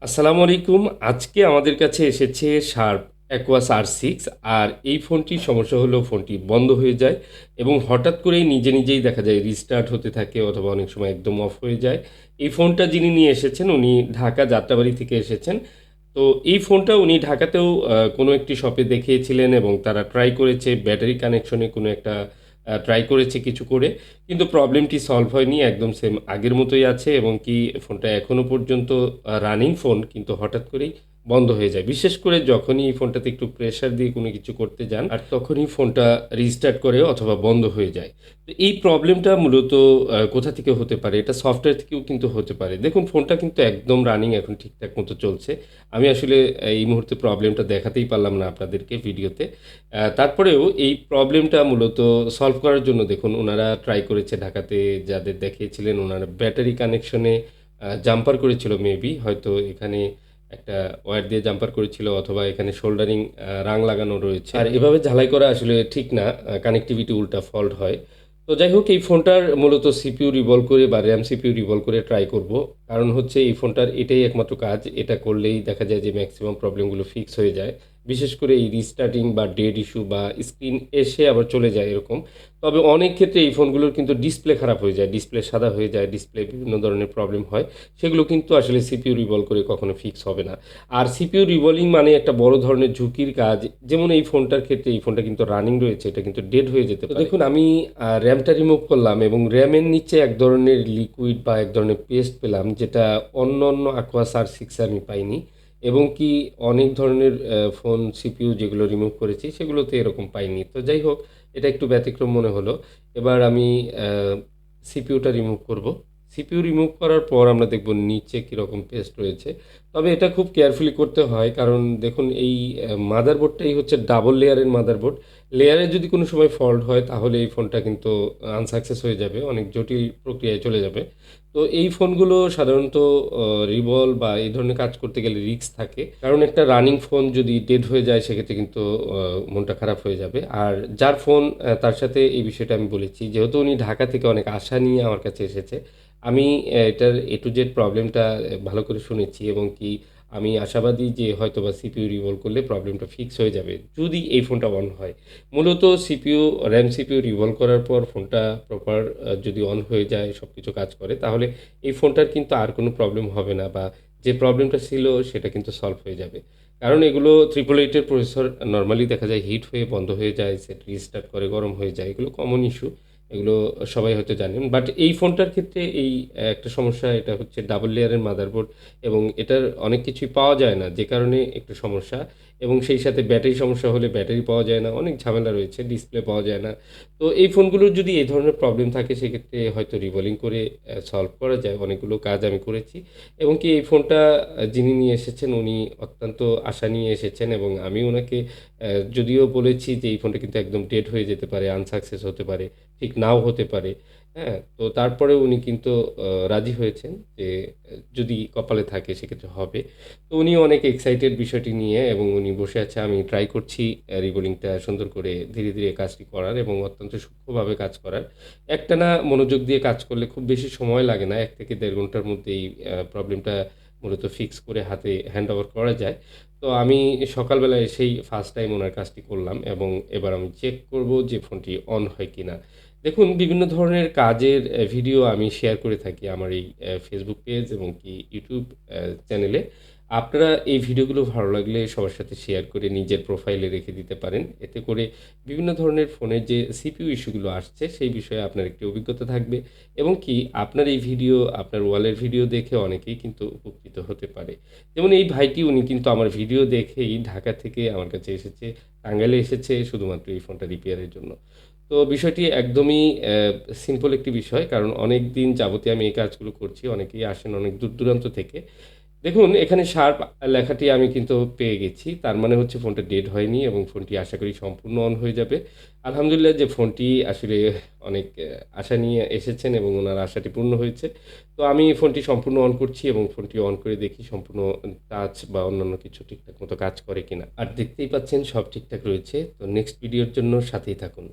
আসসালামু আলাইকুম। আজকে আমাদের কাছে এসেছে শার্প অ্যাকুয়াস R6 আর এই ফোনটির সমস্যা হলো ফোনটি বন্ধ হয়ে যায় এবং হঠাৎ করেই নিজেই দেখা যায় রিস্টার্ট হতে থাকে অথবা অনেক সময় একদম অফ হয়ে যায়। এই ফোনটা যিনি নিয়ে এসেছেন উনি ঢাকা যাত্রাবাড়ি থেকে এসেছেন। তো এই ফোনটা উনি ঢাকাতেও কোনো একটি শপে দেখিয়েছিলেন এবং তারা ট্রাই করেছে ব্যাটারি কানেকশনে কোনো একটা ট্রাই করেছে কিছু করে। কিন্তু প্রবলেমটি সলভ হয়নি। একদম সেম আগের মতোই আছে এবং কি ফোনটা এখনো পর্যন্ত রানিং ফোন কিন্তু হঠাৎ করেই বন্ধ হয়ে যায়। বিশেষ করে যখনই এই ফোনটাতে একটু প্রেশার দিয়ে কোনো কিছু করতে যান আর তখনই ফোনটা রিস্টার্ট করে অথবা বন্ধ হয়ে যায়। তো এই প্রবলেমটা মূলত কোথা থেকে হতে পারে? এটা সফটওয়্যার থেকেও কিন্তু হতে পারে। দেখুন ফোনটা কিন্তু একদম রানিং এখন ঠিকঠাক মতো চলছে। আমি আসলে এই মুহূর্তে প্রবলেমটা দেখাতেই পারলাম না আপনাদেরকে ভিডিওতে। তারপরেও এই প্রবলেমটা মূলত সলভ করার জন্য দেখুন উনারা ট্রাই করেছে ঢাকাতে যাদের দেখিয়েছিলেন উনারা ব্যাটারি কানেকশনে জাম্পার করেছিল মেবি হয়তো এখানে একটা ওয়্যার দিয়ে জাম্পার করেছিল অথবা এখানে সোল্ডারিং রাং লাগানো রয়েছে। আর এভাবে ঝালাই করা আসলে ঠিক না। কানেক্টিভিটি উল্টা ফল্ট হয়। তো যাই হোক এই ফোনটার মূলত সিপিইউ রিভলভ করে বা RAM সিপিইউ রিভলভ করে ট্রাই করব। কারণ হচ্ছে এই ফোনটার এটাই একমাত্র কাজ। এটা করলেই দেখা যায় যে মেক্সিমাম প্রবলেমগুলো ফিক্স হয়ে যায়। বিশেষ করে এই রিস্টার্টিং বা ডেড ইস্যু বা স্ক্রিন এসে আবার চলে যায় এরকম। তবে অনেক ক্ষেত্রে এই ফোনগুলোর কিন্তু ডিসপ্লে খারাপ হয়ে যায়। ডিসপ্লে সাদা হয়ে যায়, ডিসপ্লে বিভিন্ন ধরনের প্রবলেম হয়। সেগুলো কিন্তু আসলে সিপিইউ রিভলভ করে কখনো ফিক্স হবে না। আর সিপিইউ রিভলভিং মানে একটা বড় ধরনের ঝুঁকির কাজ। যেমন এই ফোনটার ক্ষেত্রে এই ফোনটা কিন্তু রানিং রয়েছে। এটা কিন্তু ডেড হয়ে যেতে পারে। দেখুন আমি র‍্যামটা রিমুভ করলাম এবং র‍্যামের নিচে এক ধরনের লিকুইড বা এক ধরনের পেস্ট পেলাম যেটা অন্যান্য Aquas R6 এ আমি পাইনি। এবং কি অনেক ধরনের ফোন সিপিইউ যেগুলো রিমুভ করেছি সেগুলোতে এরকম পাইনি। তো যাই হোক এটা একটু ব্যতিক্রম মনে হলো। এবার আমি অ্যা সিপিইউটা রিমুভ করব। সিপিইউ রিমুভ করার পর আমরা দেখব নিচে কিরকম পেস্ট রয়েছে। তবে এটা খুব কেয়ারফুলি করতে হয় কারণ দেখুন এই মাদারবোর্ডটাই হচ্ছে ডাবল লেয়ারের মাদারবোর্ড। লেয়ারে যদি কোনো সময় ফল্ট হয় তাহলে এই ফোনটা কিন্তু আনসাকসেস হয়ে যাবে। অনেক জটিল প্রক্রিয়ায় চলে যাবে। তো এই ফোনগুলো সাধারণত রিভলভ বা এই ধরনের কাজ করতে গেলে রিস্ক থাকে। কারণ একটা রানিং ফোন যদি ডেড হয়ে যায় সেক্ষেত্রে কিন্তু মনটা খারাপ হয়ে যাবে। আর যার ফোন তার সাথে এই বিষয়টা আমি বলেছি। যেহেতু উনি ঢাকা থেকে অনেক আশা নিয়ে আমার কাছে এসেছে। আমি এটার A to Z প্রবলেমটা ভালো করে শুনেছি এবং কি আমি আশাবাদী যে হয়তোবা সিপিইউ রিভলভ করলে প্রবলেমটা ফিক্স হয়ে যাবে। যদি এই ফোনটা অন হয়। মূলত সিপিইউ, RAM সিপিইউ রিভলভ করার পর ফোনটা প্রপার যদি অন হয়ে যায়, সবকিছু কাজ করে তাহলে এই ফোনটার কিন্তু আর কোনো প্রবলেম হবে না বা যে প্রবলেমটা ছিল সেটা কিন্তু সলভ হয়ে যাবে। কারণ এগুলো 888 এর প্রসেসর নরমালি দেখা যায় হিট হয়ে বন্ধ হয়ে যায়, সেট রিস্টার্ট করে গরম হয়ে যায়। এগুলো কমন ইস্যু। এগুলো সবাই হয়তো জানেন। বাট এই ফোনটার ক্ষেত্রে এই একটা সমস্যা এটা হচ্ছে ডাবল লেয়ারের মাদারবোর্ড এবং এটার অনেক কিছুই পাওয়া যায় না। যে কারণে একটু সমস্যা এবং সেই সাথে ব্যাটারি সমস্যা হলে ব্যাটারি পাওয়া যায় না। অনেক ঝামেলা রয়েছে। ডিসপ্লে পাওয়া যায় না। তো এই ফোনগুলোর যদি এই ধরনের প্রবলেম থাকে সেক্ষেত্রে হয়তো রিভলিং করে সলভ করা যায়। অনেকগুলো কাজ আমি করেছি এবং কি এই ফোনটা যিনি নিয়ে এসেছেন উনি অত্যন্ত আশা নিয়ে এসেছেন এবং আমি উনাকে যদিও বলেছি যে এই ফোনটা কিন্তু একদম ডেড হয়ে যেতে পারে, আনসাকসেস হতে পারে, ঠিক নাও হতে পারে। হ্যাঁ? তো তারপরেও উনি কিন্তু রাজি হয়েছেন যে যদি কপালে থাকে সেক্ষেত্রে হবে। তো উনি অনেক এক্সাইটেড বিষয়টি নিয়ে এবং উনি বসে আছে আমি ট্রাই করছি রিবোলিংটা সুন্দর করে ধীরে কাজটি করার এবং অত্যন্ত সূক্ষ্মভাবে কাজ করার। একটানা মনোযোগ দিয়ে কাজ করলে খুব বেশি সময় লাগে না। ১ থেকে ১.৫ ঘন্টার মধ্যেই প্রবলেমটা মূলত ফিক্স করে হাতে হ্যান্ড ওভার করা যায়। তো আমি সকালবেলা এসেই ফার্স্ট টাইম উনার কাজটি করলাম এবং এবার আমি চেক করব যে ফোনটি অন হয় কিনা। দেখুন বিভিন্ন ধরনের কাজের ভিডিও আমি শেয়ার করে থাকি আমার এই Facebook পেজ এবং কি YouTube চ্যানেলে। আপনারা এই ভিডিওগুলো ভালো লাগলে সবার সাথে শেয়ার করে নিজের প্রোফাইলে রেখে দিতে পারেন। এতে করে বিভিন্ন ধরনের ফোনের যে সিপিইউ ইস্যুগুলো আসছে সেই বিষয়ে আপনার একটি অভিজ্ঞতা থাকবে এবং কি আপনার এই ভিডিও আপনার ওয়ালের ভিডিও দেখে অনেকেই কিন্তু উপকৃত হতে পারে। যেমন এই ভাইটি উনি কিন্তু আমার ভিডিও দেখেই ঢাকা থেকে আমার কাছে এসেছে, টাঙ্গাইলে এসেছে শুধুমাত্র এই ফোনটা রিপেয়ারের জন্য। তো বিষয়টি একদমই সিম্পল একটি বিষয়। কারণ অনেকদিন যাবতীয় আমি এই কাজগুলো করছি। অনেকেই আসেন অনেক দূর-দূরান্ত থেকে। দেখুন এখানে শার্প লেখাটি আমি কিন্তু পেয়ে গেছি। তার মানে হচ্ছে ফোনটা ডেড হয়নি এবং ফোনটি আশা করি সম্পূর্ণ অন হয়ে যাবে। আলহামদুলিল্লাহ যে ফোনটি আসলে অনেক আশা নিয়ে এসেছেন এবং উনার আশাটি পূর্ণ হয়েছে। তো আমি ফোনটি সম্পূর্ণ অন করছি এবং ফোনটি অন করে দেখি সম্পূর্ণ টাচ বা অন্যান্য কিছু ঠিকঠাক মতো কাজ করে কিনা। আর দেখতেই পাচ্ছেন সব ঠিকঠাক রয়েছে। তো নেক্সট ভিডিওর জন্য সাথেই থাকুন।